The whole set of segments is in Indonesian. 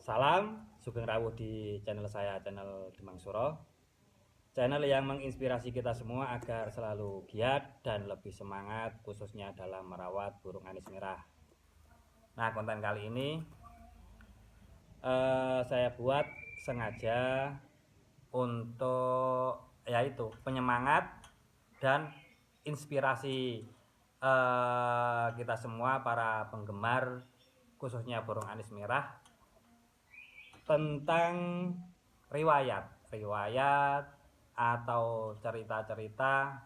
Salam Sugeng Rawuh di channel saya, channel Demang Suro. Channel yang menginspirasi kita semua agar selalu giat dan lebih semangat, khususnya dalam merawat burung anis merah. Nah, konten kali ini saya buat sengaja untuk yaitu penyemangat dan inspirasi kita semua para penggemar khususnya burung anis merah tentang riwayat atau cerita-cerita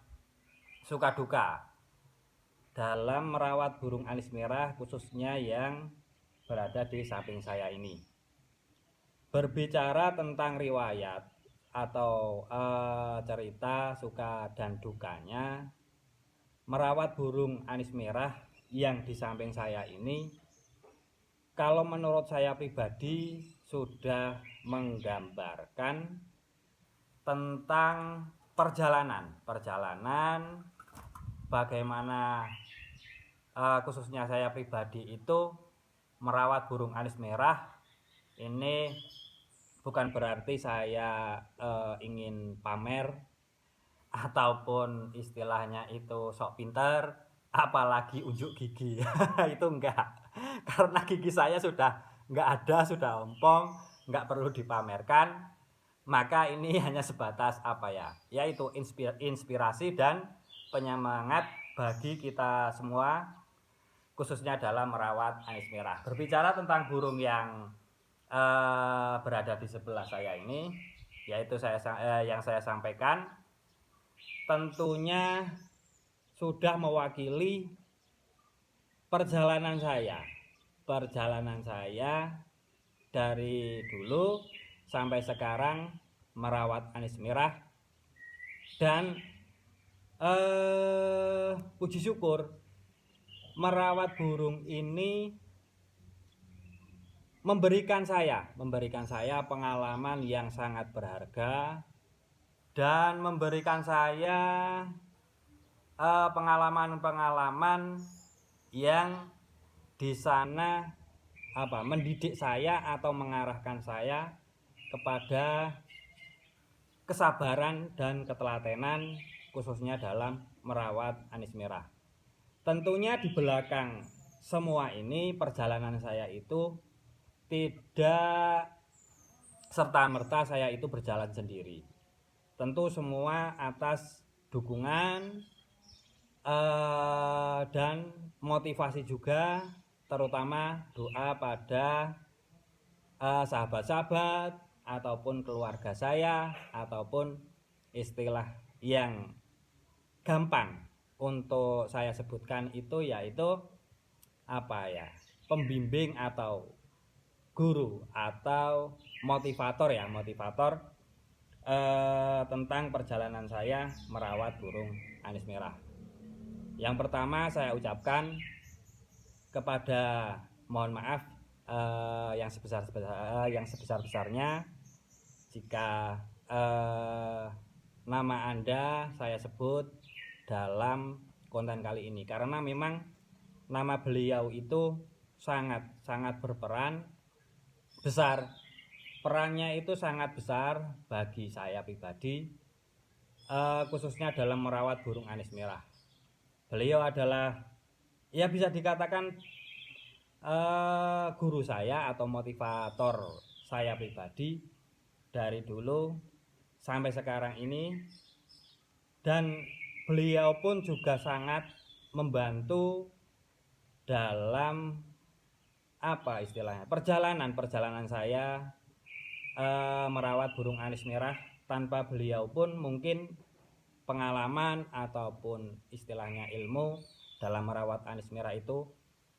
suka duka dalam merawat burung anis merah khususnya yang berada di samping saya ini. Berbicara tentang riwayat atau cerita suka dan dukanya merawat burung anis merah yang di samping saya ini, kalau menurut saya pribadi sudah menggambarkan tentang perjalanan bagaimana khususnya saya pribadi itu merawat burung anis merah. Ini bukan berarti saya ingin pamer ataupun istilahnya itu sok pinter apalagi unjuk gigi. Itu enggak, karena gigi saya sudah enggak ada, sudah ompong, enggak perlu dipamerkan. Maka ini hanya sebatas yaitu inspirasi dan penyemangat bagi kita semua khususnya dalam merawat anis merah. Berbicara tentang burung yang berada di sebelah saya ini, yaitu yang saya sampaikan tentunya sudah mewakili perjalanan saya dari dulu sampai sekarang merawat anis merah. Dan puji syukur merawat burung ini memberikan saya pengalaman yang sangat berharga dan memberikan saya pengalaman-pengalaman yang di sana mendidik saya atau mengarahkan saya kepada kesabaran dan ketelatenan khususnya dalam merawat anis merah. Tentunya di belakang semua ini perjalanan saya itu tidak serta-merta saya itu berjalan sendiri. Tentu semua atas dukungan dan motivasi juga, terutama doa pada sahabat-sahabat ataupun keluarga saya, ataupun istilah yang gampang untuk saya sebutkan itu yaitu pembimbing atau guru atau motivator tentang perjalanan saya merawat burung anis merah. Yang pertama saya ucapkan kepada mohon maaf yang sebesar-besarnya jika nama Anda saya sebut dalam konten kali ini, karena memang nama beliau itu sangat berperan besar. Perannya itu sangat besar bagi saya pribadi, khususnya dalam merawat burung anis merah. Beliau adalah bisa dikatakan guru saya atau motivator saya pribadi dari dulu sampai sekarang ini. Dan beliau pun juga sangat membantu dalam perjalanan saya merawat burung anis merah. Tanpa beliau pun mungkin pengalaman ataupun istilahnya ilmu dalam merawat anis merah itu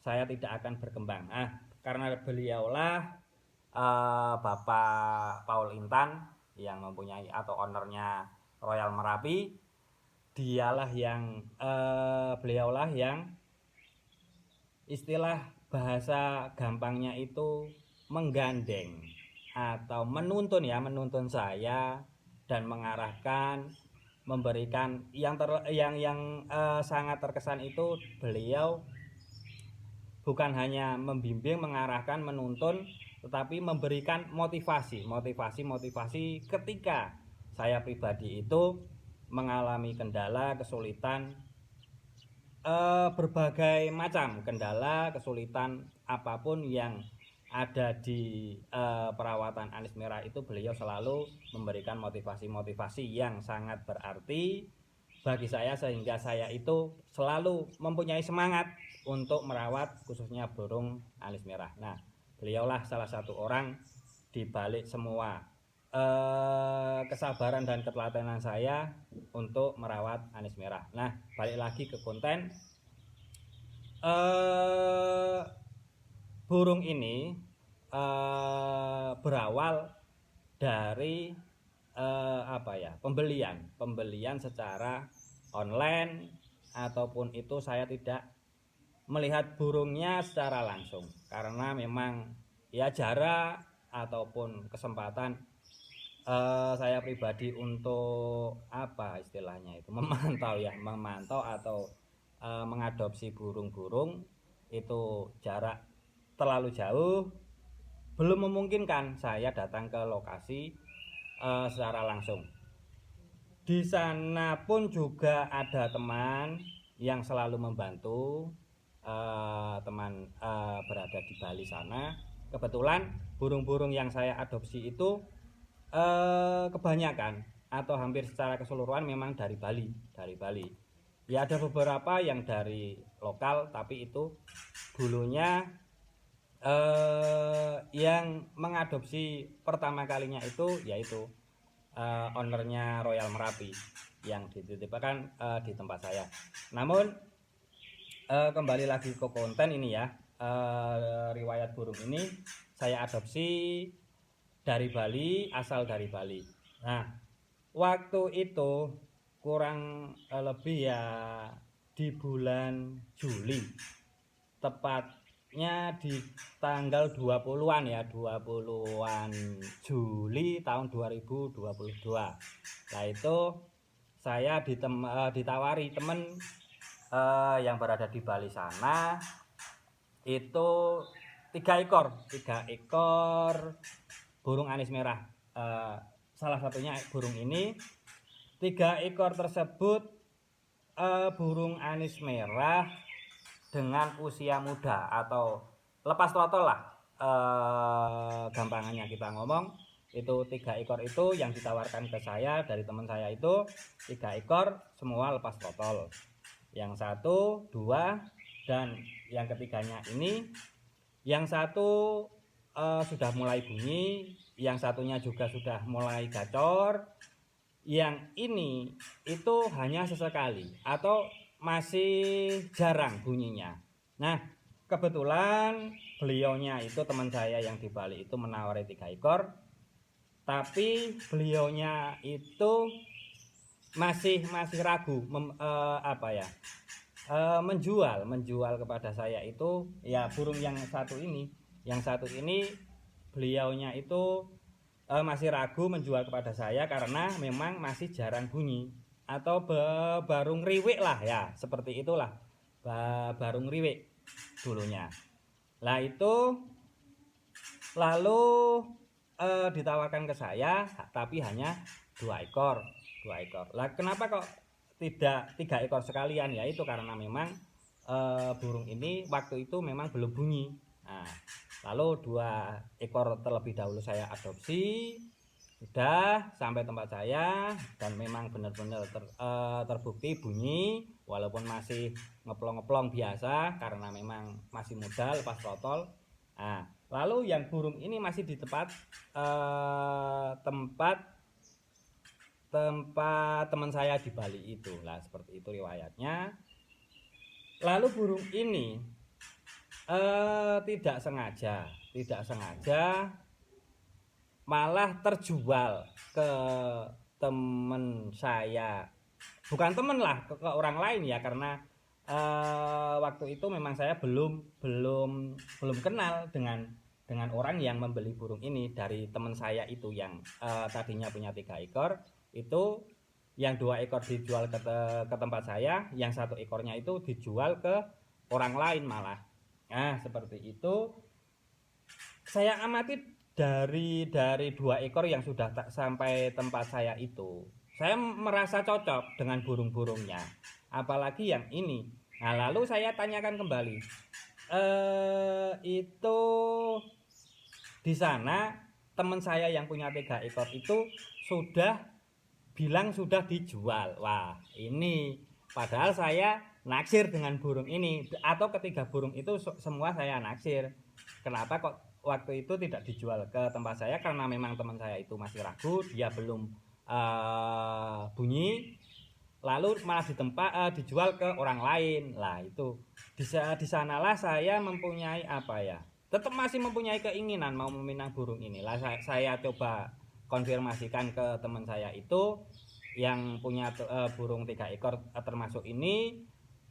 saya tidak akan berkembang. Karena beliaulah Bapak Paul Intan yang mempunyai atau ownernya Royal Merapi. Beliaulah yang istilah bahasa gampangnya itu menggandeng atau menuntun saya dan mengarahkan, memberikan yang sangat terkesan itu beliau bukan hanya membimbing, mengarahkan, menuntun, tetapi memberikan motivasi ketika saya pribadi itu mengalami kendala, kesulitan, berbagai macam kendala, kesulitan apapun yang ada di perawatan anis merah itu, beliau selalu memberikan motivasi yang sangat berarti bagi saya, sehingga saya itu selalu mempunyai semangat untuk merawat khususnya burung alis merah. Nah, beliaulah salah satu orang di balik semua kesabaran dan ketelatenan saya untuk merawat anis merah. Nah, balik lagi ke konten. Burung ini berawal dari pembelian secara online, ataupun itu saya tidak melihat burungnya secara langsung karena memang ya jarak ataupun kesempatan saya pribadi untuk istilahnya itu memantau atau mengadopsi burung-burung itu jarak terlalu jauh, belum memungkinkan saya datang ke lokasi secara langsung. Di sana pun juga ada teman yang selalu membantu, teman berada di Bali sana. Kebetulan burung-burung yang saya adopsi itu kebanyakan atau hampir secara keseluruhan memang dari Bali. Ya ada beberapa yang dari lokal, tapi itu dulunya yang mengadopsi pertama kalinya itu yaitu ownernya Royal Merapi yang dititipkan di tempat saya. Namun kembali lagi ke konten ini ya, riwayat burung ini saya adopsi dari Bali, asal dari Bali. Nah, waktu itu kurang lebih ya di bulan Juli, tepatnya di tanggal 20-an ya, 20-an Juli tahun 2022. Nah, itu saya ditawari temen yang berada di Bali sana itu 3 ekor burung anis merah. Salah satunya burung ini. 3 ekor tersebut burung anis merah dengan usia muda atau lepas trotol lah, gampangannya kita ngomong. Itu 3 ekor itu yang ditawarkan ke saya dari teman saya, itu 3 ekor semua lepas trotol. Yang 1, 2, dan yang ketiganya ini, yang 1 sudah mulai bunyi, yang satunya juga sudah mulai gacor, yang ini itu hanya sesekali atau masih jarang bunyinya. Nah, kebetulan beliaunya itu teman saya yang di Bali itu menawari 3 ekor, tapi beliaunya itu masih ragu menjual kepada saya itu ya burung yang satu ini. Yang satu ini beliaunya itu masih ragu menjual kepada saya karena memang masih jarang bunyi atau baru ngriwik lah ya, seperti itulah, baru ngriwik dulunya. Lah itu lalu ditawarkan ke saya, tapi hanya 2 ekor. Lah kenapa kok tidak 3 ekor sekalian? Ya itu karena memang burung ini waktu itu memang belum bunyi. Nah, lalu 2 ekor terlebih dahulu saya adopsi, sudah sampai tempat saya dan memang benar-benar terbukti bunyi walaupun masih ngeplong-ngeplong biasa karena memang masih muda, lepas trotol. Nah, lalu yang burung ini masih di tempat teman saya di Bali itu. Lah seperti itu riwayatnya. Lalu burung ini tidak sengaja malah terjual ke teman saya, bukan teman lah, ke orang lain ya, karena waktu itu memang saya belum kenal dengan orang yang membeli burung ini. Dari teman saya itu yang tadinya punya 3 ekor, itu yang 2 ekor dijual ke tempat saya, yang 1 ekornya itu dijual ke orang lain malah. Nah, seperti itu. saya amati dari 2 ekor yang sudah sampai tempat saya itu. Saya merasa cocok dengan burung-burungnya. Apalagi yang ini. Nah, lalu saya tanyakan kembali. Itu di sana teman saya yang punya 3 ekor itu sudah bilang sudah dijual. Wah, ini padahal saya naksir dengan burung ini, atau ketiga burung itu semua saya naksir. Kenapa kok waktu itu tidak dijual ke tempat saya? Karena memang teman saya itu masih ragu, dia belum bunyi, lalu malah dijual ke orang lain. Lah itu di sanalah saya mempunyai apa ya, tetap masih mempunyai keinginan mau meminang burung ini. Lah saya coba konfirmasikan ke teman saya itu yang punya burung 3 ekor termasuk ini.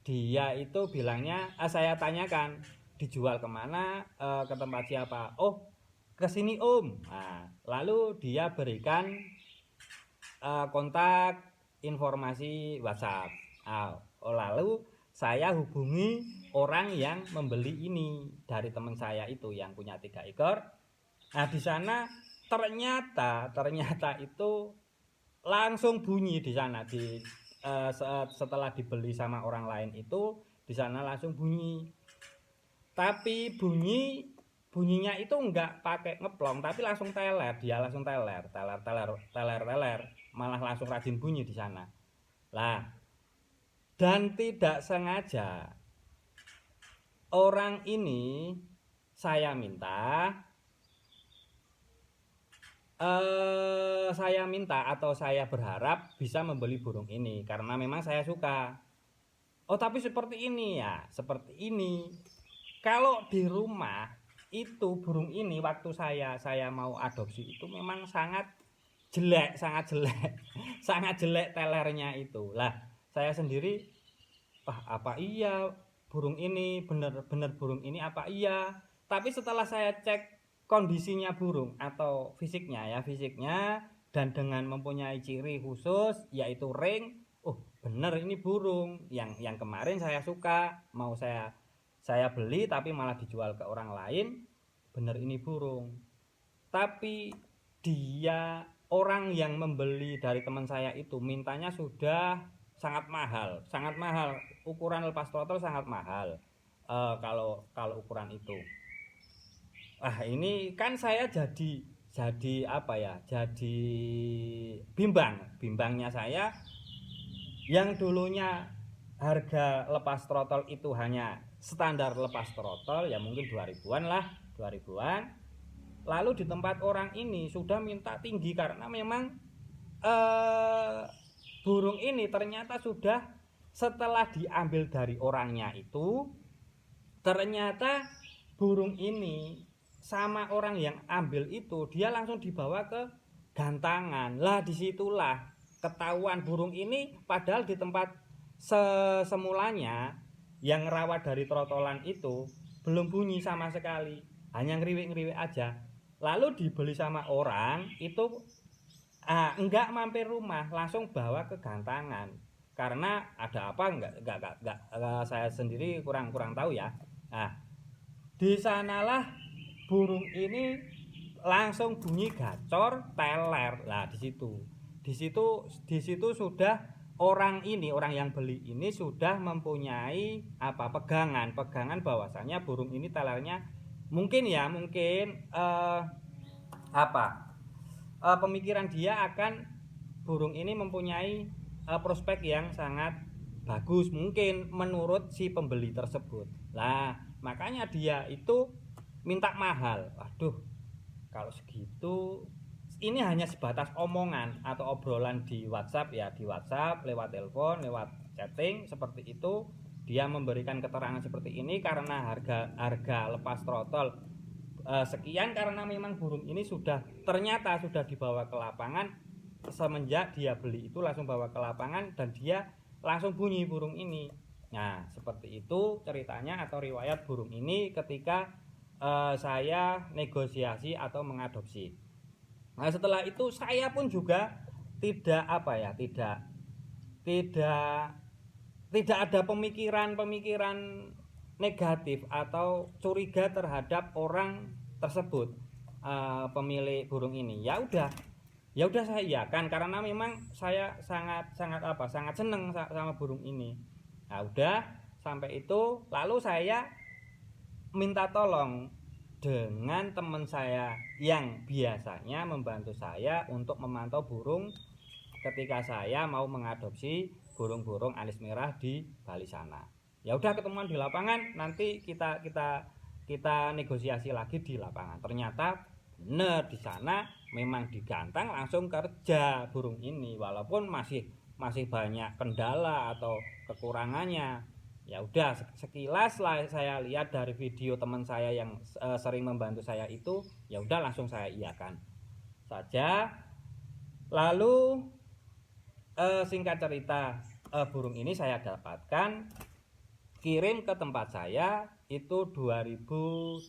Dia itu bilangnya, saya tanyakan dijual kemana, ke tempat siapa. Oh, ke sini om. Nah, lalu dia berikan kontak informasi WhatsApp. Lalu saya hubungi orang yang membeli ini dari teman saya itu yang punya 3 ekor. Nah, di sana ternyata itu langsung bunyi di sana setelah dibeli sama orang lain itu di sana langsung bunyi. Tapi bunyinya itu enggak pakai ngeplong, tapi langsung teler, dia langsung teler, malah langsung rajin bunyi di sana. Lah, dan tidak sengaja orang ini saya minta atau saya berharap bisa membeli burung ini karena memang saya suka. Oh, tapi seperti ini ya, seperti ini. Kalau di rumah itu burung ini waktu saya mau adopsi itu memang sangat jelek, sangat jelek telernya itu. Lah, saya sendiri, apa iya burung ini benar-benar burung ini apa iya? Tapi setelah saya cek kondisinya burung atau fisiknya dan dengan mempunyai ciri khusus yaitu ring, oh bener ini burung yang kemarin saya suka, mau saya beli tapi malah dijual ke orang lain, bener ini burung. Tapi dia orang yang membeli dari teman saya itu mintanya sudah sangat mahal, ukuran lepas throttle sangat mahal. Kalau ukuran itu, ini kan saya jadi apa ya, jadi bimbangnya saya yang dulunya harga lepas throttle itu hanya standar lepas throttle ya mungkin 2000-an lah, 2000-an. Lalu di tempat orang ini sudah minta tinggi karena memang burung ini ternyata sudah setelah diambil dari orangnya itu, ternyata burung ini sama orang yang ambil itu dia langsung dibawa ke gantangan. Lah disitulah ketahuan burung ini padahal di tempat semulanya yang rawat dari trotolan itu belum bunyi sama sekali, hanya ngeriwik-ngeriwik aja. Lalu dibeli sama orang itu enggak mampir rumah, langsung bawa ke gantangan. Karena ada apa enggak saya sendiri kurang tahu ya. Nah, di sanalah burung ini langsung bunyi gacor teler. Lah di situ sudah orang yang beli ini sudah mempunyai pegangan bahwasanya burung ini telernya mungkin pemikiran dia akan burung ini mempunyai prospek yang sangat bagus mungkin menurut si pembeli tersebut. Lah makanya dia itu minta mahal. Waduh, kalau segitu ini hanya sebatas omongan atau obrolan di WhatsApp ya, lewat telepon, lewat chatting seperti itu. Dia memberikan keterangan seperti ini karena harga lepas throttle sekian, karena memang burung ini ternyata sudah dibawa ke lapangan semenjak dia beli itu, langsung bawa ke lapangan dan dia langsung bunyi burung ini. Nah, seperti itu ceritanya atau riwayat burung ini ketika saya negosiasi atau mengadopsi. Nah, setelah itu saya pun juga tidak ada pemikiran negatif atau curiga terhadap orang tersebut, pemilik burung ini. Ya udah saya iakan karena memang saya sangat seneng sama burung ini. Nah udah sampai itu lalu saya minta tolong dengan teman saya yang biasanya membantu saya untuk memantau burung ketika saya mau mengadopsi burung-burung alis merah di Bali sana. Ya udah ketemuan di lapangan, nanti kita negosiasi lagi di lapangan. Ternyata bener di sana memang digantang langsung kerja burung ini, walaupun masih banyak kendala atau kekurangannya. Ya udah sekilas lah saya lihat dari video teman saya yang sering membantu saya itu, ya udah langsung saya iakan saja. Lalu singkat cerita, burung ini saya dapatkan kirim ke tempat saya itu 2020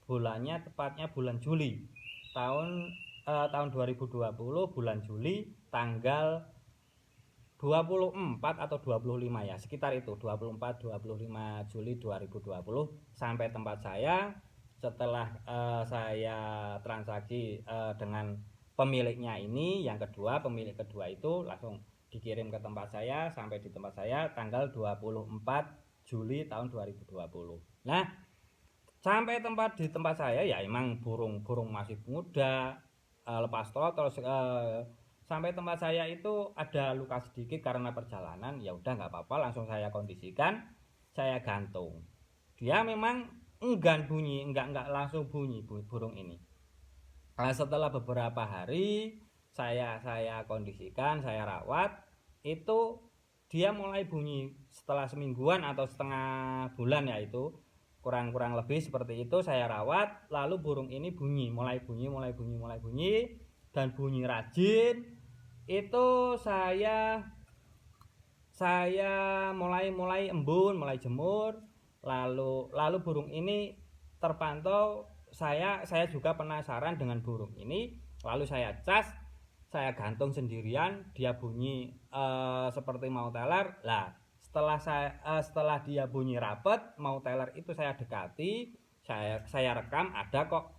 bulannya tepatnya bulan Juli tahun 2020 bulan Juli tanggal 24 atau 25 ya, sekitar itu 24-25 Juli 2020 sampai tempat saya. Setelah saya transaksi dengan pemiliknya ini, pemilik kedua itu langsung dikirim ke tempat saya, sampai di tempat saya tanggal 24 Juli tahun 2020. Nah, sampai di tempat saya ya emang burung masih muda, lepas total sampai tempat saya itu ada luka sedikit karena perjalanan. Ya udah nggak apa-apa, langsung saya kondisikan, saya gantung. Dia memang enggak langsung bunyi burung ini. Nah, setelah beberapa hari saya kondisikan, saya rawat, itu dia mulai bunyi setelah semingguan atau setengah bulan, ya itu kurang lebih seperti itu. Saya rawat, lalu burung ini mulai bunyi dan bunyi rajin. Itu saya mulai embun, mulai jemur, lalu burung ini terpantau. Saya juga penasaran dengan burung ini, lalu saya cas, saya gantung sendirian, dia bunyi seperti mau teler. Lah setelah dia bunyi rapet mau teler itu saya dekati, saya rekam, ada kok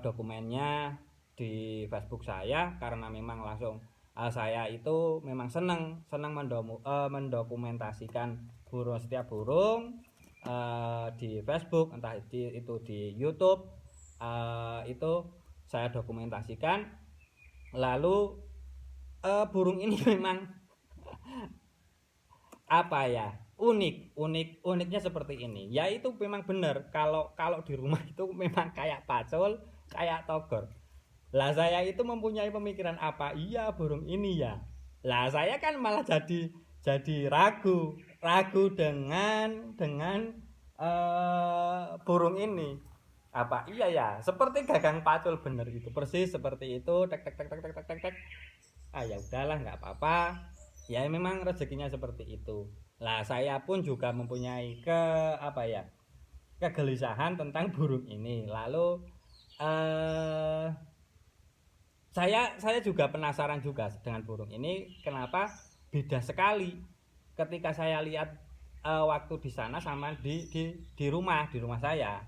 dokumennya di Facebook saya, karena memang langsung saya itu memang senang mendokumentasikan setiap burung di Facebook, entah itu di YouTube, itu saya dokumentasikan. Lalu burung ini memang uniknya seperti ini, yaitu memang benar kalau di rumah itu memang kayak pacul, kayak togor. Lah saya itu mempunyai pemikiran, apa iya burung ini ya. Lah saya kan malah jadi ragu dengan burung ini. Apa iya ya seperti gagang pacul, bener gitu, persis seperti itu, tek tek tek tek tek tek tek. Ya udahlah, nggak apa-apa. Ya memang rezekinya seperti itu. Lah saya pun juga mempunyai kegelisahan tentang burung ini. Lalu saya juga penasaran juga dengan burung ini, kenapa beda sekali ketika saya lihat waktu di sana sama di rumah saya.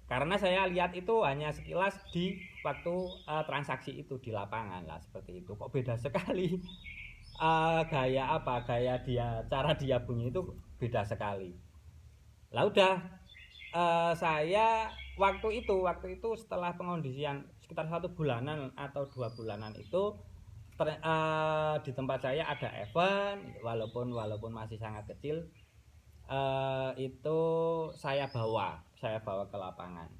Karena saya lihat itu hanya sekilas di waktu transaksi itu di lapangan. Lah seperti itu, kok beda sekali. Gaya dia, cara dia bunyi itu beda sekali. Lah udah, saya waktu itu setelah pengondisian sekitar 1 bulanan atau 2 bulanan itu, di tempat saya ada event, walaupun masih sangat kecil, itu saya bawa ke lapangan.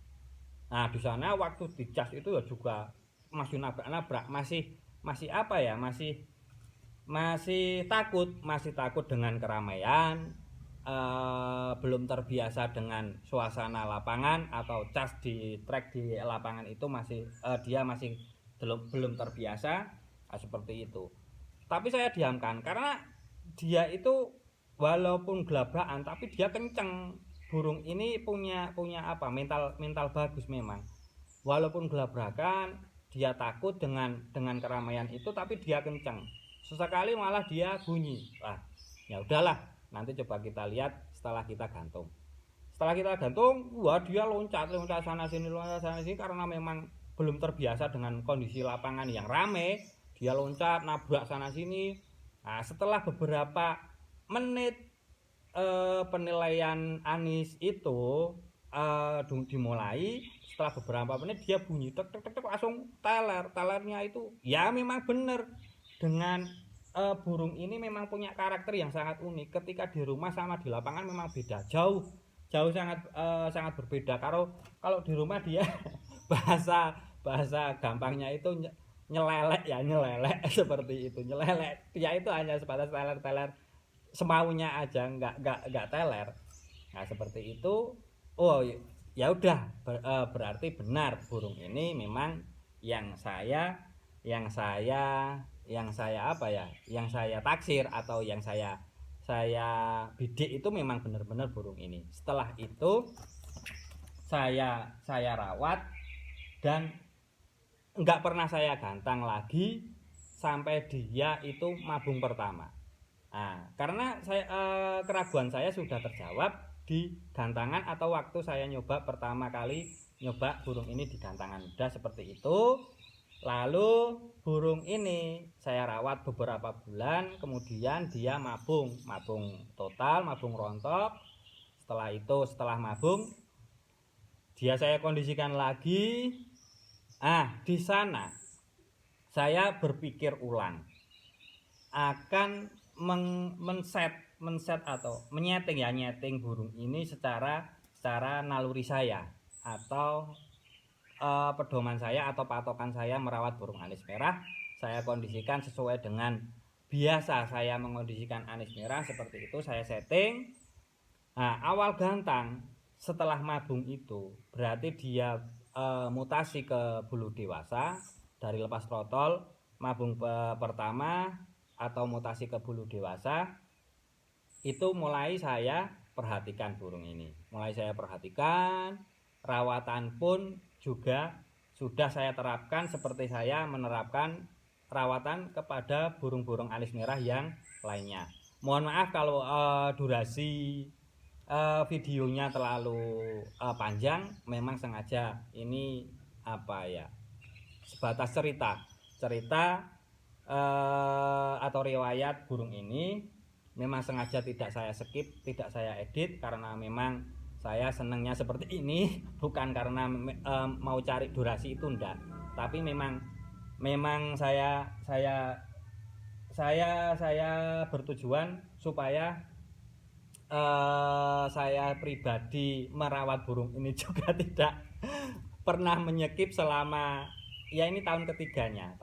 Nah di sana waktu dicas itu ya juga masih nabrak, masih takut dengan keramaian, belum terbiasa dengan suasana lapangan, atau cas di track di lapangan itu dia masih belum terbiasa, seperti itu. Tapi saya diamkan karena dia itu walaupun gelabrakan tapi dia kenceng. Burung ini punya mental bagus memang. Walaupun gelabrakan, dia takut dengan keramaian itu, tapi dia kenceng. Sesekali malah dia bunyi. Ya udahlah, nanti coba kita lihat setelah kita gantung. Setelah kita gantung, wah dia loncat sana sini karena memang belum terbiasa dengan kondisi lapangan yang rame. Dia loncat, nabrak sana sini. Nah, setelah beberapa menit penilaian Anies itu dimulai, setelah beberapa menit dia bunyi tek tek tek langsung telernya itu ya memang benar dengan burung ini memang punya karakter yang sangat unik. Ketika di rumah sama di lapangan memang beda, jauh sangat berbeda. Kalau di rumah dia bahasa bahasa gampangnya itu nyelelek ya, nyelelek seperti itu, nyelelek dia itu hanya sebatas teler semaunya aja, nggak teler. Nah seperti itu. Oh ya udah, berarti benar burung ini memang yang saya yang saya yang saya apa ya, yang saya taksir atau yang saya bidik itu memang benar-benar burung ini. Setelah itu saya rawat dan nggak pernah saya gantang lagi sampai dia itu mabung pertama. Nah, karena keraguan saya sudah terjawab di gantangan atau waktu saya nyoba pertama kali nyoba burung ini di gantangan udah seperti itu. Lalu burung ini saya rawat beberapa bulan, kemudian dia mabung total, mabung rontok. Setelah mabung, dia saya kondisikan lagi. Di sana saya berpikir ulang akan men-set atau nyeting burung ini secara naluri saya atau pedoman saya atau patokan saya merawat burung anis merah. Saya kondisikan sesuai dengan biasa saya mengondisikan anis merah, seperti itu saya setting. Nah, awal gantang setelah mabung itu berarti dia mutasi ke bulu dewasa dari lepas trotol, mabung pertama atau mutasi ke bulu dewasa. Itu mulai saya perhatikan burung ini, mulai saya perhatikan. Rawatan pun juga sudah saya terapkan seperti saya menerapkan rawatan kepada burung-burung alis merah yang lainnya. Mohon maaf kalau durasi videonya terlalu panjang, memang sengaja ini apa ya, sebatas cerita atau riwayat burung ini. Memang sengaja tidak saya skip, tidak saya edit karena memang saya senangnya seperti ini, bukan karena mau cari durasi itu enggak, tapi memang saya bertujuan supaya saya pribadi merawat burung ini juga tidak pernah menyekip selama ya ini tahun ketiganya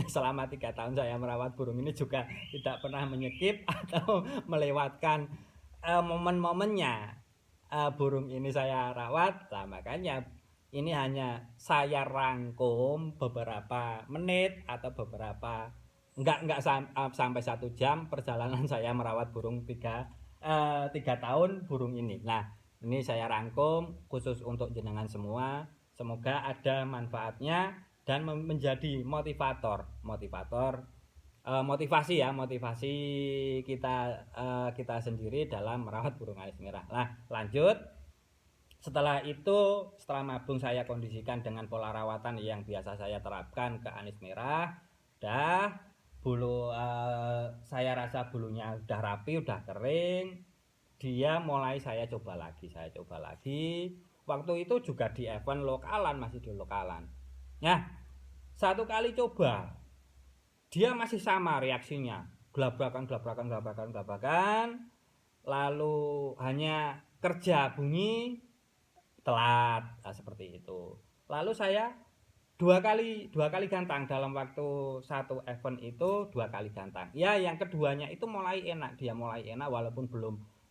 selama 3 tahun saya merawat burung ini juga tidak pernah menyekip atau melewatkan momen-momennya burung ini saya rawat. Nah, makanya ini hanya saya rangkum beberapa menit atau beberapa enggak sampai 1 jam perjalanan saya merawat burung 3 tahun burung ini. Nah, ini saya rangkum khusus untuk jenengan semua. Semoga ada manfaatnya dan menjadi motivasi kita sendiri dalam merawat burung alis merah. Nah, lanjut. Setelah mabung saya kondisikan dengan pola rawatan yang biasa saya terapkan ke anis merah. Bulu saya rasa bulunya udah rapi, udah kering. Dia mulai saya coba lagi. Waktu itu juga di event lokalan, masih di lokalan. Nah, 1 kali coba dia masih sama reaksinya, gelabrakan, lalu hanya kerja bunyi telat, seperti itu. Lalu saya dua kali gantang dalam waktu 1 event itu, 2 kali gantang. Ya, yang keduanya itu mulai enak, walaupun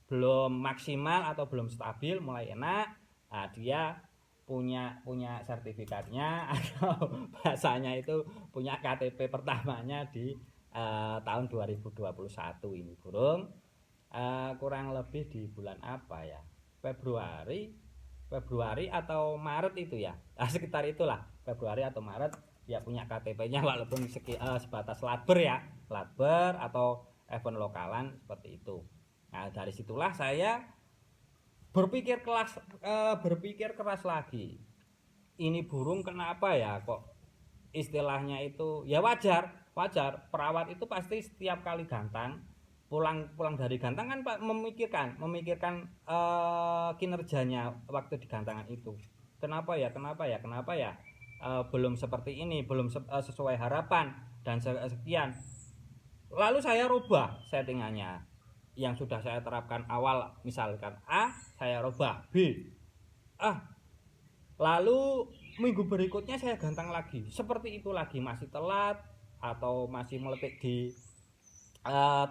belum maksimal atau belum stabil, mulai enak. Nah, dia punya sertifikatnya atau bahasanya itu punya KTP pertamanya di tahun 2021 ini burung. Kurang lebih di bulan apa ya, Februari atau Maret itu ya, sekitar itulah, Februari atau Maret dia punya KTP-nya, walaupun sebatas latber atau event lokalan seperti itu. Nah, dari situlah saya berpikir keras lagi. Ini burung kenapa ya kok istilahnya itu ya wajar. Perawat itu pasti setiap kali gantang pulang dari gantang kan Pak memikirkan kinerjanya waktu di gantangan itu. Kenapa ya? Belum seperti ini, belum sesuai harapan dan sekian. Lalu saya rubah settingannya yang sudah saya terapkan awal, misalkan A, saya rubah B. Lalu minggu berikutnya saya gantang lagi, seperti itu lagi, masih telat atau masih meletik di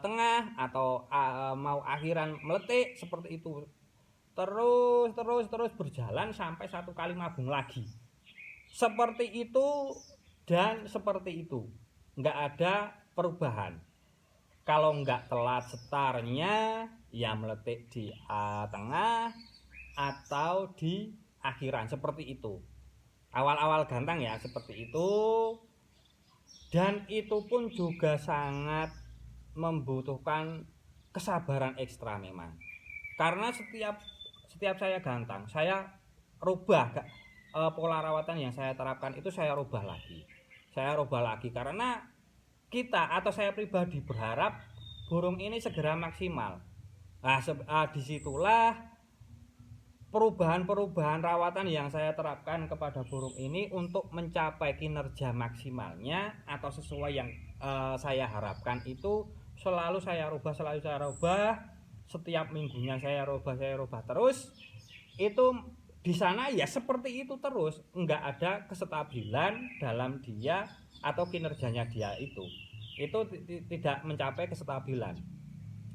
tengah atau mau akhiran meletik, seperti itu terus berjalan sampai satu kali mabung lagi, seperti itu dan seperti itu, nggak ada perubahan. Kalau nggak telat setarnya ya meletik di tengah atau di akhiran, seperti itu. Awal-awal gantang ya seperti itu. Dan itu pun juga sangat membutuhkan kesabaran ekstra memang. Karena setiap saya gantang, saya rubah pola rawatan yang saya terapkan itu saya rubah lagi. Karena kita atau saya pribadi berharap burung ini segera maksimal. Nah, disitulah perubahan rawatan yang saya terapkan kepada burung ini untuk mencapai kinerja maksimalnya atau sesuai yang saya harapkan itu selalu saya rubah. Setiap minggunya saya rubah terus. Itu di sana ya seperti itu terus, nggak ada kestabilan dalam dia atau kinerjanya dia itu tidak mencapai kestabilan,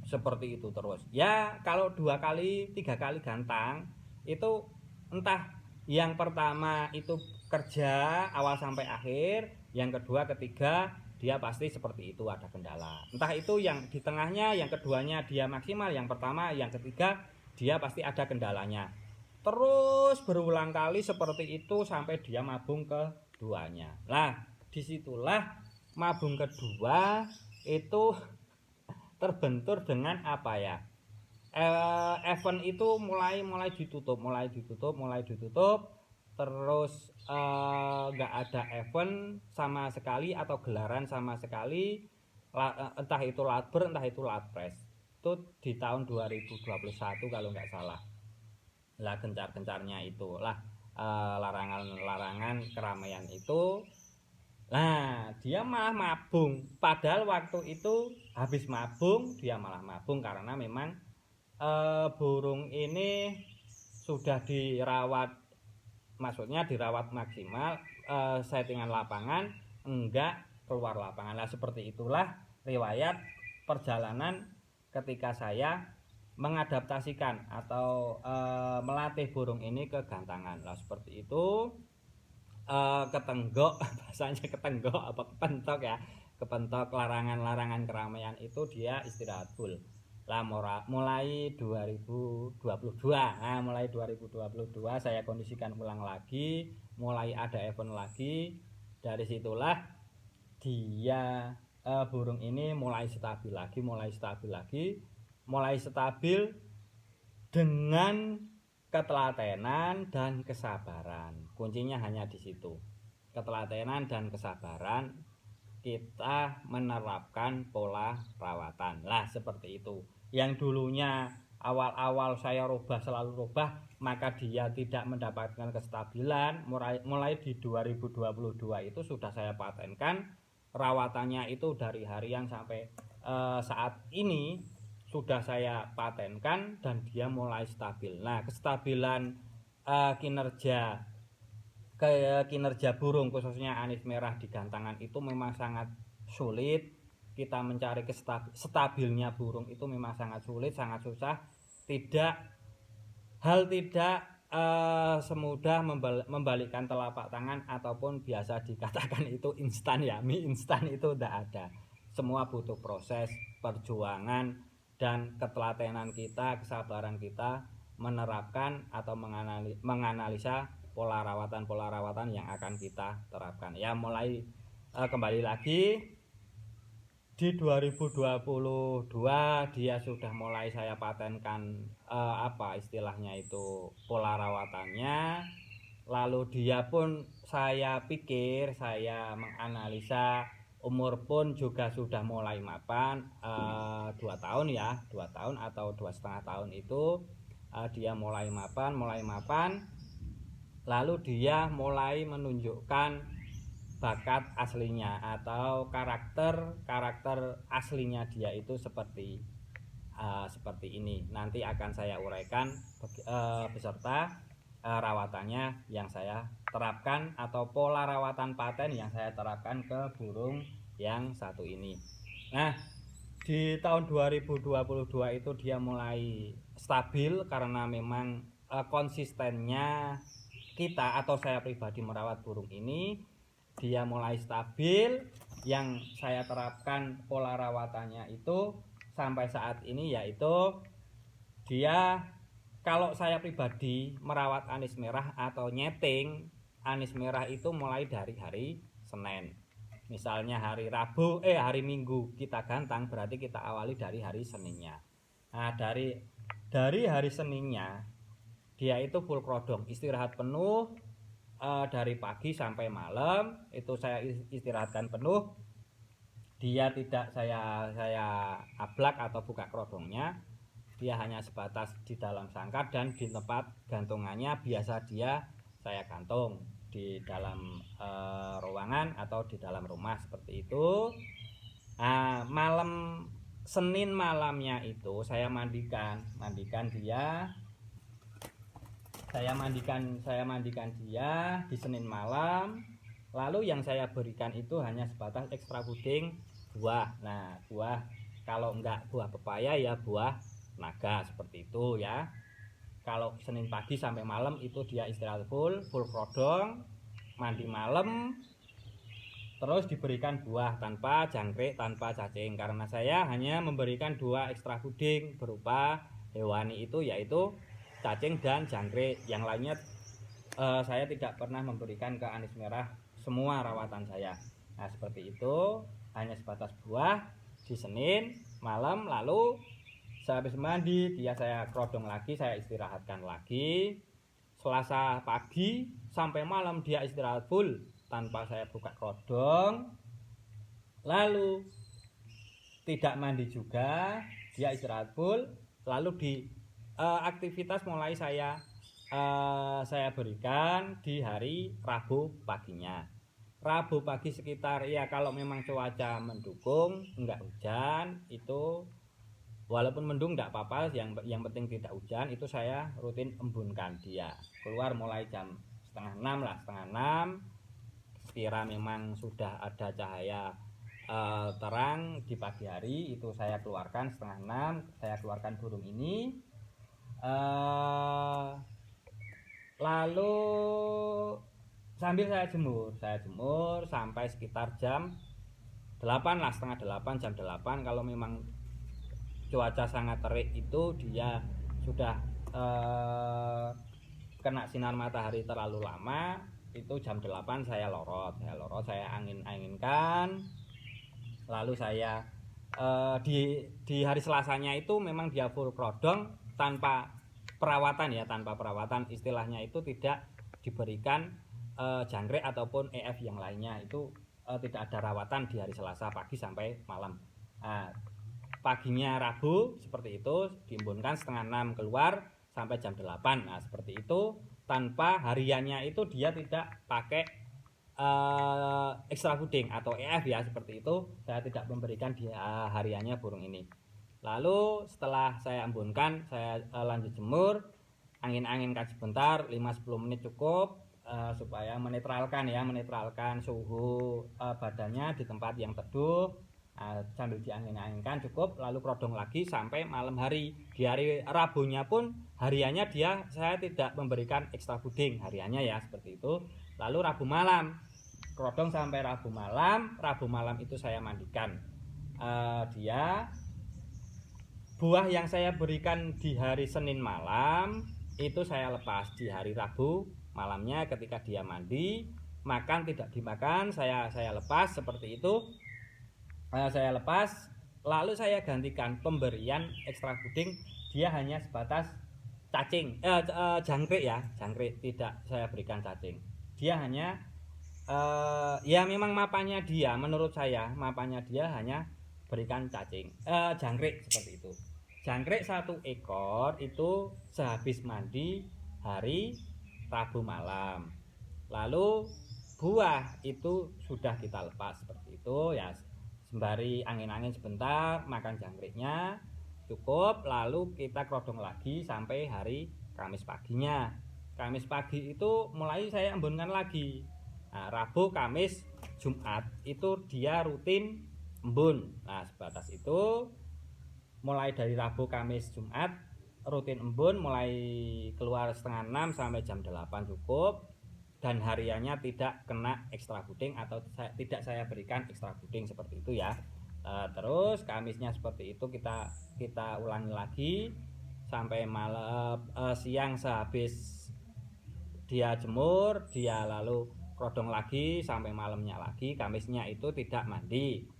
seperti itu terus. Ya kalau 2 kali 3 kali gantang itu entah yang pertama itu kerja awal sampai akhir, yang kedua ketiga dia pasti seperti itu ada kendala. Entah itu yang di tengahnya, yang keduanya dia maksimal, yang pertama, yang ketiga dia pasti ada kendalanya. Terus berulang kali seperti itu sampai dia mabung keduanya. Nah, disitulah mabung kedua itu terbentur dengan apa ya? Event itu mulai ditutup, terus nggak ada event sama sekali atau gelaran sama sekali, entah itu latber entah itu latpres. Itu di tahun 2021 kalau nggak salah. Lah gencar-gencarnya itu lah larangan keramaian itu. Nah, dia malah mabung. Padahal waktu itu habis mabung, dia malah mabung karena memang burung ini sudah dirawat, maksudnya dirawat maksimal, settingan lapangan, enggak keluar lapangan. Nah, seperti itulah riwayat perjalanan ketika saya mengadaptasikan atau melatih burung ini ke gantangan. Nah, seperti itu. Ketenggok bahasanya, ketenggok apa kepentok ya, kepentok larangan keramaian itu dia istirahat full lah mulai 2022. Nah, mulai 2022 saya kondisikan ulang lagi, mulai ada event lagi. Dari situlah dia burung ini mulai stabil dengan ketelatenan dan kesabaran. Kuncinya hanya di situ. Ketelatenan dan kesabaran kita menerapkan pola perawatan. Lah seperti itu. Yang dulunya awal-awal saya selalu rubah, maka dia tidak mendapatkan kestabilan. Mulai di 2022 itu sudah saya patenkan rawatannya itu dari harian sampai saat ini sudah saya patenkan dan dia mulai stabil. Nah, kestabilan kinerja burung khususnya anis merah di gantangan itu memang sangat sulit. Kita mencari stabilnya burung itu memang sangat sulit, sangat susah. Tidak semudah membalikkan telapak tangan ataupun biasa dikatakan itu instan ya, mie instan itu tidak ada. Semua butuh proses, perjuangan, dan ketelatenan kita, kesabaran kita menerapkan atau menganalisa pola rawatan yang akan kita terapkan. Ya mulai kembali lagi di 2022 dia sudah mulai saya patenkan apa istilahnya itu pola rawatannya. Lalu dia pun saya pikir, saya menganalisa umur pun juga sudah mulai mapan, 2 tahun ya, 2 tahun atau 2,5 tahun itu dia mulai mapan, lalu dia mulai menunjukkan bakat aslinya atau karakter aslinya dia itu seperti ini. Nanti akan saya uraikan beserta rawatannya yang saya terapkan atau pola rawatan paten yang saya terapkan ke burung yang satu ini. Nah, di tahun 2022 itu dia mulai stabil karena memang konsistennya kita atau saya pribadi merawat burung ini, dia mulai stabil. Yang saya terapkan pola rawatannya itu sampai saat ini yaitu dia, kalau saya pribadi merawat anis merah atau nyeting anis merah itu mulai dari hari Senin. Misalnya hari Minggu kita gantang, berarti kita awali dari hari Seninnya. Nah, dari hari Seninnya dia itu full krodong, istirahat penuh dari pagi sampai malam itu saya istirahatkan penuh. Dia tidak saya ablak atau buka krodongnya. Dia hanya sebatas di dalam sangkar dan di tempat gantungannya biasa saya gantung di dalam ruangan atau di dalam rumah seperti itu. Nah, malam Senin malamnya itu saya mandikan dia. Saya mandikan dia di Senin malam. Lalu yang saya berikan itu hanya sebatas ekstra puding buah. Nah, buah kalau enggak buah pepaya ya buah naga seperti itu ya. Kalau Senin pagi sampai malam itu dia istirahat full krodong, mandi malam, terus diberikan buah tanpa jangkrik, tanpa cacing. Karena saya hanya memberikan 2 ekstra puding berupa hewani itu yaitu cacing dan jangkrik. Yang lainnya saya tidak pernah memberikan ke anis merah semua rawatan saya. Nah, seperti itu, hanya sebatas buah di Senin malam. Lalu sehabis mandi dia saya krodong lagi, saya istirahatkan lagi. Selasa pagi sampai malam dia istirahat full tanpa saya buka krodong. Lalu tidak mandi juga, dia istirahat full. Lalu di aktivitas mulai saya berikan di hari Rabu paginya. Rabu pagi sekitar ya kalau memang cuaca mendukung, enggak hujan, itu walaupun mendung enggak apa-apa, yang penting tidak hujan, itu saya rutin embunkan dia. Keluar mulai jam 5:30 lah, 5:30. Sekira memang sudah ada cahaya terang di pagi hari itu saya keluarkan 5:30, saya keluarkan burung ini. Lalu sambil saya jemur sampai sekitar jam 8 lah, setengah 8, jam 8. Kalau memang cuaca sangat terik itu dia sudah kena sinar matahari terlalu lama, itu jam 8 saya lorot, saya angin-anginkan. Lalu saya di hari Selasanya itu memang dia full krodong tanpa perawatan ya, istilahnya itu tidak diberikan jangkrik ataupun EF yang lainnya, itu tidak ada rawatan di hari Selasa pagi sampai malam. Nah, paginya Rabu seperti itu diimbunkan 5:30 keluar sampai jam 8. Nah, seperti itu, tanpa hariannya itu dia tidak pakai extra fooding atau EF ya, seperti itu. Saya tidak memberikan dia hariannya burung ini. Lalu setelah saya embunkan, saya lanjut jemur, angin-anginkan sebentar, 5-10 menit cukup supaya menetralkan suhu badannya di tempat yang teduh. Sambil diangin-anginkan cukup, lalu krodong lagi sampai malam hari. Di hari Rabunya pun hariannya saya tidak memberikan ekstra puding hariannya ya, seperti itu. Lalu Rabu malam krodong sampai Rabu malam itu saya mandikan dia. Buah yang saya berikan di hari Senin malam itu saya lepas di hari Rabu malamnya. Ketika dia mandi, makan tidak dimakan, saya lepas seperti itu. Saya lepas, lalu saya gantikan pemberian ekstra puding, dia hanya sebatas cacing, jangkrik ya, jangkrik, tidak saya berikan cacing. Dia hanya ya memang mapannya dia, menurut saya mapannya dia hanya berikan cacing, jangkrik seperti itu. Jangkrik 1 ekor itu sehabis mandi hari Rabu malam. Lalu buah itu sudah kita lepas seperti itu ya, sembari angin-angin sebentar, makan jangkriknya cukup, lalu kita kerodong lagi sampai hari Kamis paginya. Kamis pagi itu mulai saya embunkan lagi. Nah, Rabu, Kamis, Jumat itu dia rutin embun. Nah, sebatas itu mulai dari Rabu, Kamis, Jumat rutin embun, mulai keluar setengah 6 sampai jam 8 cukup, dan hariannya tidak kena ekstra puding atau tidak saya berikan ekstra puding seperti itu ya. Terus Kamisnya seperti itu kita ulangi lagi sampai malam, siang sehabis dia jemur, dia lalu kerodong lagi sampai malamnya lagi. Kamisnya itu tidak mandi.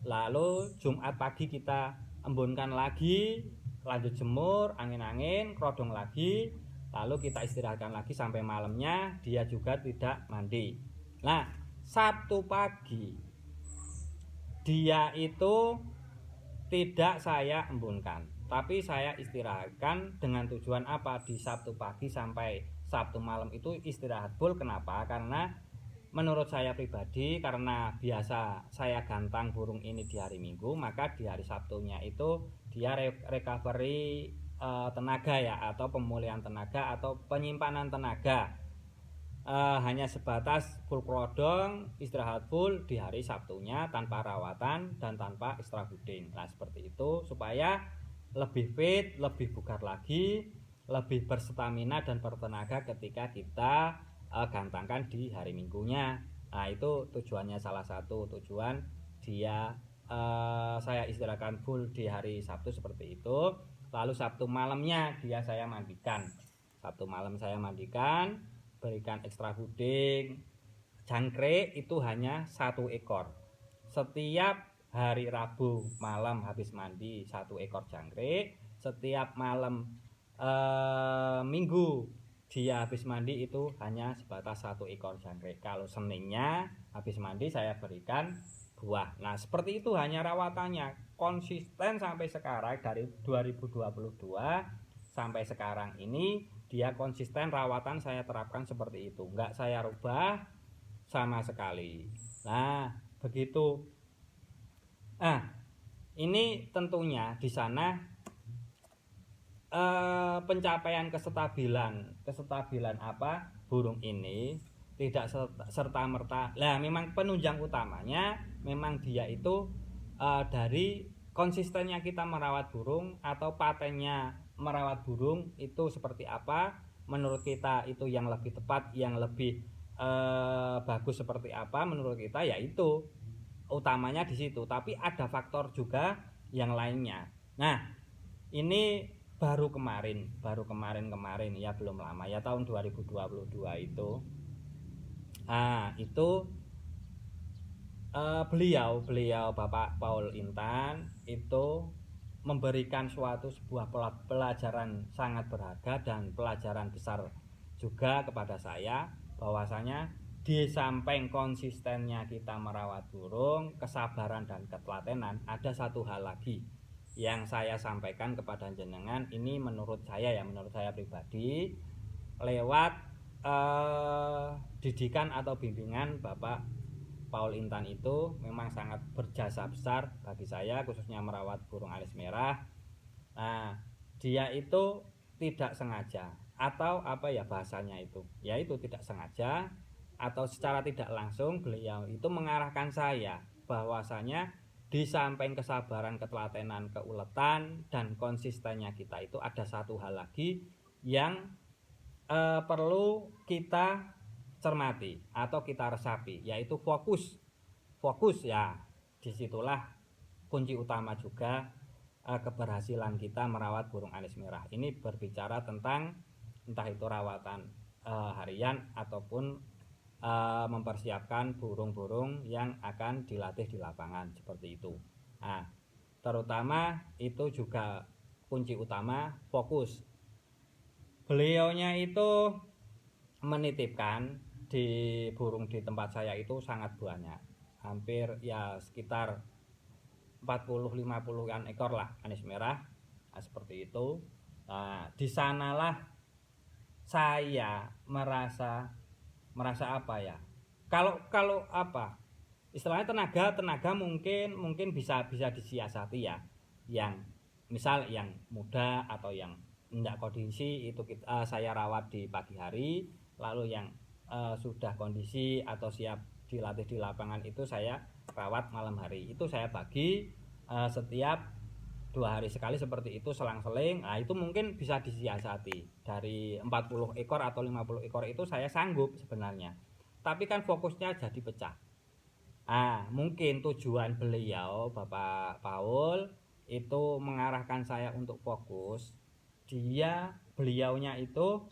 Lalu Jumat pagi kita embunkan lagi, lanjut jemur, angin-angin, kerodong lagi, lalu kita istirahatkan lagi sampai malamnya, dia juga tidak mandi. Nah, Sabtu pagi dia itu tidak saya embunkan, tapi saya istirahatkan dengan tujuan apa? Di Sabtu pagi sampai Sabtu malam itu istirahat full. Kenapa? Karena menurut saya pribadi, karena biasa saya gantang burung ini di hari Minggu, maka di hari Sabtunya itu dia recovery tenaga ya, atau pemulihan tenaga atau penyimpanan tenaga. Hanya sebatas full kerodong, istirahat full di hari Sabtunya tanpa rawatan dan tanpa ekstra puding. Nah, seperti itu supaya lebih fit, lebih bugar lagi, lebih berstamina dan bertenaga ketika kita gantangkan di hari Minggunya. Nah, itu tujuannya, salah satu tujuan dia saya istirahatkan full di hari Sabtu seperti itu. Lalu Sabtu malamnya dia saya mandikan. Sabtu malam saya mandikan, berikan ekstra puding. Jangkrik itu hanya 1 ekor. Setiap hari Rabu malam habis mandi 1 ekor jangkrik. Setiap malam Minggu dia habis mandi itu hanya sebatas 1 ekor jangkrik. Kalau Seninnya habis mandi saya berikan buah. Nah, seperti itu hanya rawatannya, konsisten sampai sekarang. Dari 2022 sampai sekarang ini dia konsisten, rawatan saya terapkan seperti itu, enggak saya rubah sama sekali. Nah, begitu. Ini tentunya di sana pencapaian kestabilan apa burung ini tidak serta merta. Lah, memang penunjang utamanya memang dia itu dari konsistennya kita merawat burung atau patennya merawat burung itu seperti apa. Menurut kita itu yang lebih tepat, yang lebih bagus seperti apa menurut kita, yaitu utamanya di situ. Tapi ada faktor juga yang lainnya. Nah, ini baru kemarin ya, belum lama ya, tahun 2022 itu. Nah, itu beliau Bapak Paul Intan itu memberikan sebuah pelajaran sangat berharga dan pelajaran besar juga kepada saya, bahwasanya di samping konsistennya kita merawat burung, kesabaran dan ketelatenan, ada satu hal lagi yang saya sampaikan kepada jenengan. Ini menurut saya pribadi, lewat didikan atau bimbingan Bapak Paul Intan itu memang sangat berjasa besar bagi saya, khususnya merawat burung alis merah. Nah, dia itu tidak sengaja, atau apa ya bahasanya itu, yaitu tidak sengaja atau secara tidak langsung beliau itu mengarahkan saya bahwasanya di samping kesabaran, ketelatenan, keuletan dan konsistennya kita itu ada satu hal lagi yang perlu kita cermati atau kita resapi, yaitu fokus ya. Disitulah kunci utama juga keberhasilan kita merawat burung alis merah. Ini berbicara tentang entah itu rawatan harian ataupun mempersiapkan burung-burung yang akan dilatih di lapangan seperti itu. Nah, terutama itu juga kunci utama fokus. Beliaunya itu menitipkan di burung di tempat saya itu sangat banyak, hampir ya sekitar 40-50-an ekor lah anis merah. Nah, seperti itu. Nah, di sanalah saya merasa apa ya? Kalau apa? Istilahnya tenaga mungkin bisa disiasati ya. Yang misal yang muda atau yang tidak kondisi itu saya rawat di pagi hari, lalu yang sudah kondisi atau siap dilatih di lapangan itu saya rawat malam hari. Itu saya bagi setiap 2 hari sekali seperti itu selang-seling. Nah, itu mungkin bisa disiasati. Dari 40 ekor atau 50 ekor itu saya sanggup sebenarnya. Tapi kan fokusnya jadi pecah. Ah, mungkin tujuan beliau Bapak Paul itu mengarahkan saya untuk fokus. Beliaunya itu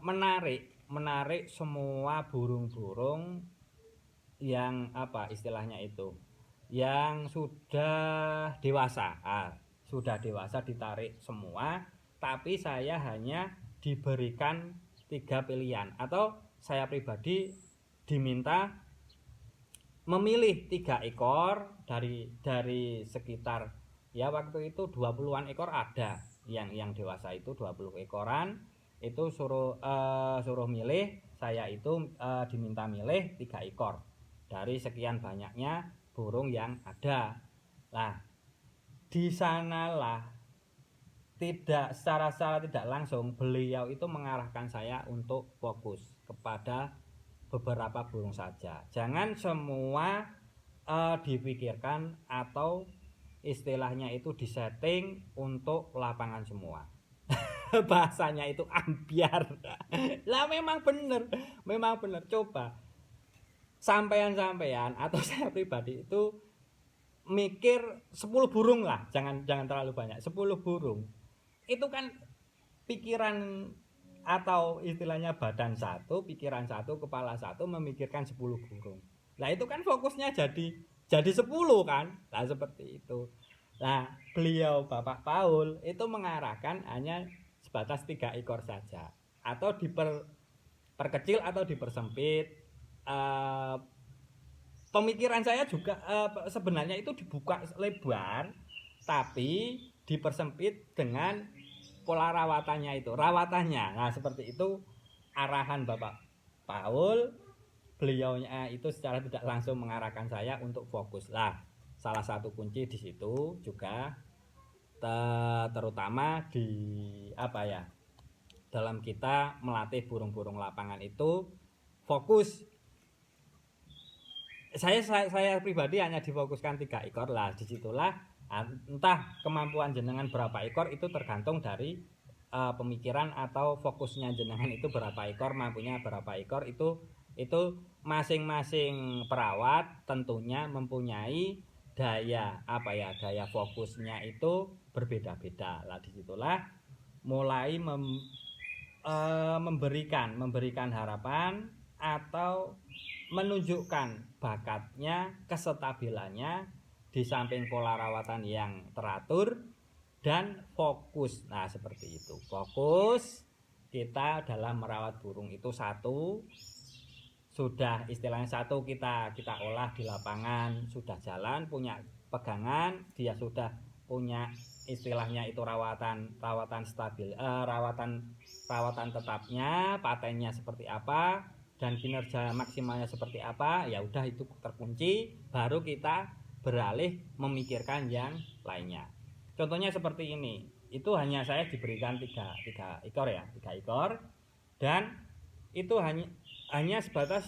menarik semua burung-burung yang apa istilahnya itu, yang sudah dewasa ditarik semua, tapi saya hanya diberikan 3 pilihan, atau saya pribadi diminta memilih 3 ekor dari sekitar ya waktu itu 20-an ekor ada yang dewasa itu 20 ekoran itu suruh milih. Saya itu diminta milih 3 ekor dari sekian banyaknya burung yang ada. Nah, di sanalah secara tidak langsung beliau itu mengarahkan saya untuk fokus kepada beberapa burung saja. Jangan semua dipikirkan atau istilahnya itu disetting untuk lapangan semua. Bahasanya itu ambiar. Lah memang benar. Coba sampean atau saya pribadi itu mikir 10 burung lah, jangan terlalu banyak, 10 burung. Itu kan pikiran atau istilahnya badan satu, pikiran satu, kepala satu memikirkan 10 burung. Nah, itu kan fokusnya jadi 10 kan. Nah, seperti itu. Nah, beliau Bapak Paul itu mengarahkan hanya sebatas 3 ekor saja, atau diperkecil atau dipersempit. Pemikiran saya juga sebenarnya itu dibuka lebar, tapi dipersempit dengan pola rawatannya. Nah, seperti itu arahan Bapak Paul. Beliaunya itu secara tidak langsung mengarahkan saya untuk fokus lah. Salah satu kunci di situ juga terutama di apa ya, dalam kita melatih burung-burung lapangan itu fokus. Saya pribadi hanya difokuskan 3 ekor lah. Disitulah entah kemampuan jenengan berapa ekor itu tergantung dari pemikiran atau fokusnya jenengan itu berapa ekor, mampunya berapa ekor. Itu masing-masing perawat tentunya mempunyai daya fokusnya itu berbeda-beda lah. Disitulah mulai memberikan harapan atau menunjukkan bakatnya, kestabilannya di samping pola rawatan yang teratur dan fokus. Nah, seperti itu. Fokus kita dalam merawat burung itu satu, sudah istilahnya satu kita olah di lapangan, sudah jalan, punya pegangan, dia sudah punya istilahnya itu rawatan stabil, rawatan tetapnya, patennya seperti apa, dan kinerja maksimalnya seperti apa. Ya udah, itu terkunci, baru kita beralih memikirkan yang lainnya. Contohnya seperti ini, itu hanya saya diberikan 3 ekor ya, 3 ekor, dan itu hanya sebatas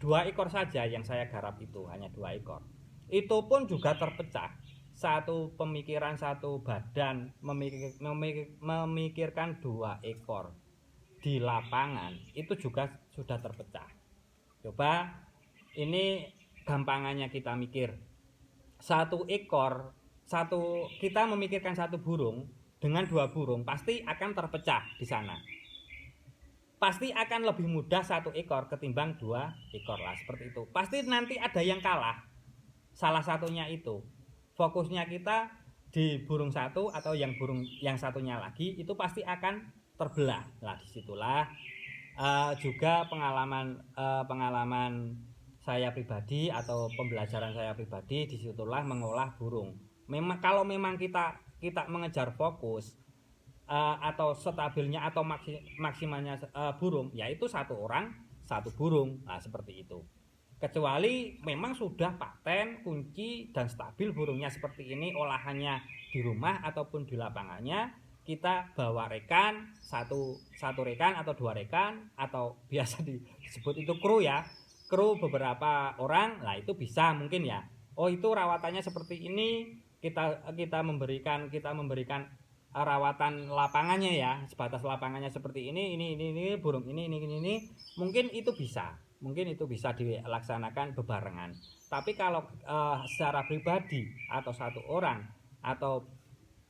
2 ekor saja yang saya garap, itu hanya 2 ekor. Itu pun juga terpecah. Satu pemikiran, satu badan memikirkan 2 ekor di lapangan itu juga sudah terpecah. Coba ini gampangannya kita mikir, 1 ekor, kita memikirkan 1 burung dengan 2 burung pasti akan terpecah di sana. pasti akan lebih mudah 1 ekor ketimbang 2 ekor lah, seperti itu. Pasti nanti ada yang kalah, salah satunya itu. Fokusnya kita di burung satu atau yang burung yang satunya lagi itu pasti akan terbelah. Nah, disitulah juga pengalaman saya pribadi atau pembelajaran saya pribadi, disitulah mengolah burung. Kalau memang kita mengejar fokus atau stabilnya atau maksimalnya burung, yaitu 1 orang 1 burung. Nah, seperti itu. Kecuali memang sudah paten, kunci dan stabil burungnya seperti ini, olahannya di rumah ataupun di lapangannya, kita bawa rekan, satu rekan atau 2 rekan, atau biasa disebut itu kru ya, kru beberapa orang. Nah, itu bisa mungkin ya. Oh, itu rawatannya seperti ini, kita memberikan rawatan lapangannya ya, sebatas lapangannya seperti ini burung ini, mungkin itu bisa dilaksanakan bebarengan. Tapi kalau secara pribadi atau 1 orang atau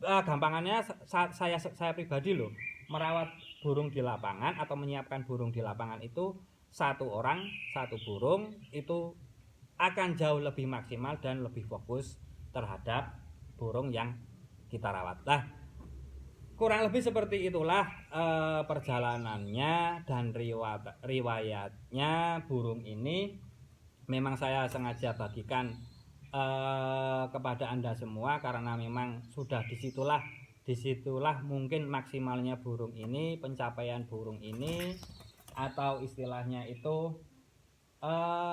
gampangannya saya pribadi loh, merawat burung di lapangan atau menyiapkan burung di lapangan itu 1 orang 1 burung itu akan jauh lebih maksimal dan lebih fokus terhadap burung yang kita rawat. Lah, kurang lebih seperti itulah perjalanannya dan riwayatnya burung ini. Memang saya sengaja bagikan kepada Anda semua karena memang sudah disitulah mungkin maksimalnya burung ini, pencapaian burung ini, atau istilahnya itu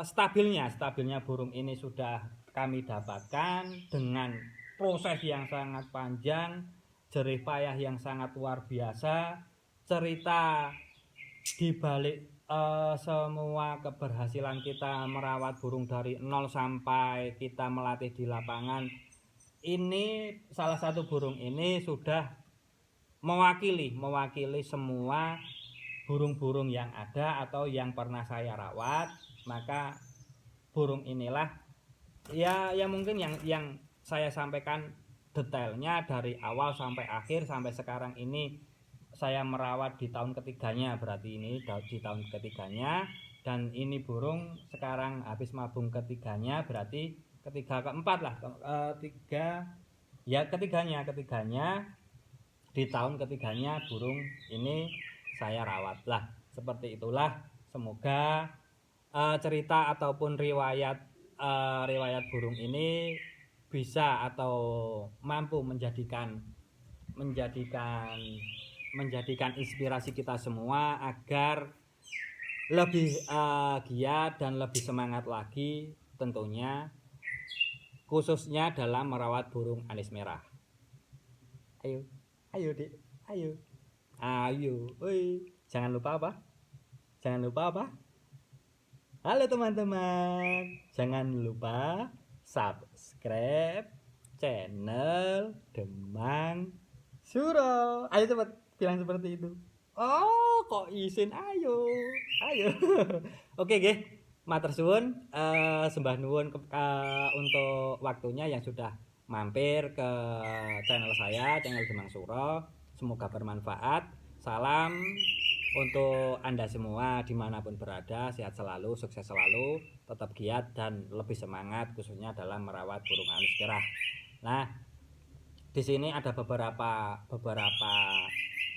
stabilnya burung ini sudah kami dapatkan dengan proses yang sangat panjang, jerih payah yang sangat luar biasa, cerita di balik semua keberhasilan kita merawat burung dari 0 sampai kita melatih di lapangan. Ini salah satu burung ini sudah mewakili semua burung-burung yang ada atau yang pernah saya rawat. Maka burung inilah ya mungkin yang saya sampaikan detailnya dari awal sampai akhir sampai sekarang ini. Saya merawat di tahun ketiganya, berarti ini di tahun ketiganya, dan ini burung sekarang habis mabung ketiganya, berarti keempat lah, ketiganya di tahun ketiganya burung ini saya rawat lah. Seperti itulah, semoga cerita ataupun riwayat burung ini bisa atau mampu menjadikan inspirasi kita semua agar lebih giat dan lebih semangat lagi, tentunya khususnya dalam merawat burung alis merah. Ayo Dik, ayo, woi, jangan lupa apa? Halo teman-teman, jangan lupa subscribe channel Demang Suro. Ayo cepat bilang seperti itu. Oh, kok izin? Ayo. Oke, nggih. Matur suwun, sembah nuwun untuk waktunya yang sudah mampir ke channel saya, channel Demang Suro. Semoga bermanfaat. Salam untuk Anda semua dimanapun berada, sehat selalu, sukses selalu, tetap giat dan lebih semangat khususnya dalam merawat burung alis merah. Nah, di sini ada beberapa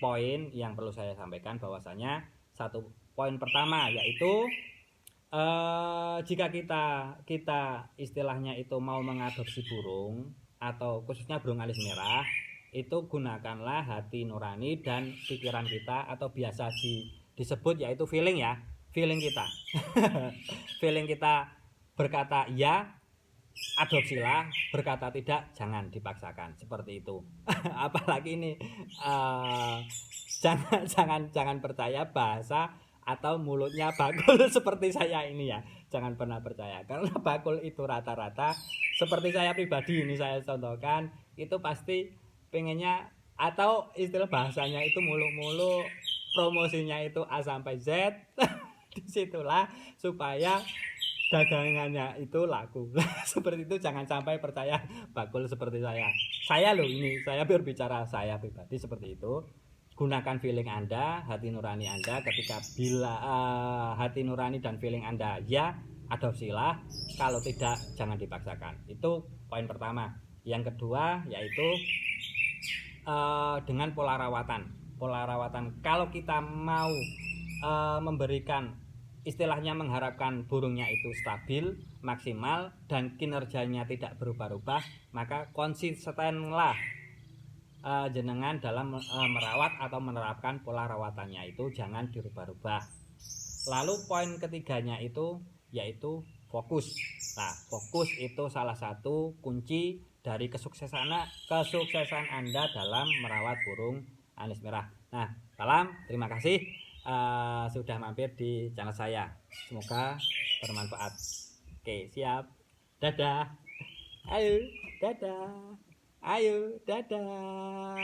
poin yang perlu saya sampaikan, bahwasanya satu poin pertama yaitu jika kita istilahnya itu mau mengadopsi burung atau khususnya burung alis merah, itu gunakanlah hati nurani dan pikiran kita, atau biasa disebut yaitu feeling ya, feeling kita. Feeling kita berkata ya, adopsilah, berkata tidak, jangan dipaksakan, seperti itu. Apalagi ini jangan percaya bahasa atau mulutnya bakul seperti saya ini ya, jangan pernah percaya, karena bakul itu rata-rata seperti saya pribadi ini, saya contohkan, itu pasti pengennya atau istilah bahasanya itu muluk-muluk, promosinya itu A sampai Z. Disitulah supaya dagangannya itu laku. Seperti itu, jangan sampai percaya bakul seperti saya loh, ini saya berbicara saya pribadi seperti itu. gunakan feeling Anda, hati nurani Anda. Ketika bila hati nurani dan feeling Anda ya, adopsilah. Kalau tidak, jangan dipaksakan. Itu poin pertama. Yang kedua yaitu dengan pola rawatan. Pola rawatan, kalau kita mau memberikan, istilahnya mengharapkan burungnya itu stabil, maksimal, dan kinerjanya tidak berubah-ubah, maka konsistenlah jenengan dalam merawat atau menerapkan pola rawatannya itu, jangan dirubah-rubah. Lalu poin ketiganya itu yaitu fokus. Nah, fokus itu salah satu kunci dari kesuksesan Anda dalam merawat burung anis merah. Nah, salam, terima kasih sudah mampir di channel saya. Semoga bermanfaat. Oke, siap. Dadah. Ayo, dadah. Ayo, dadah.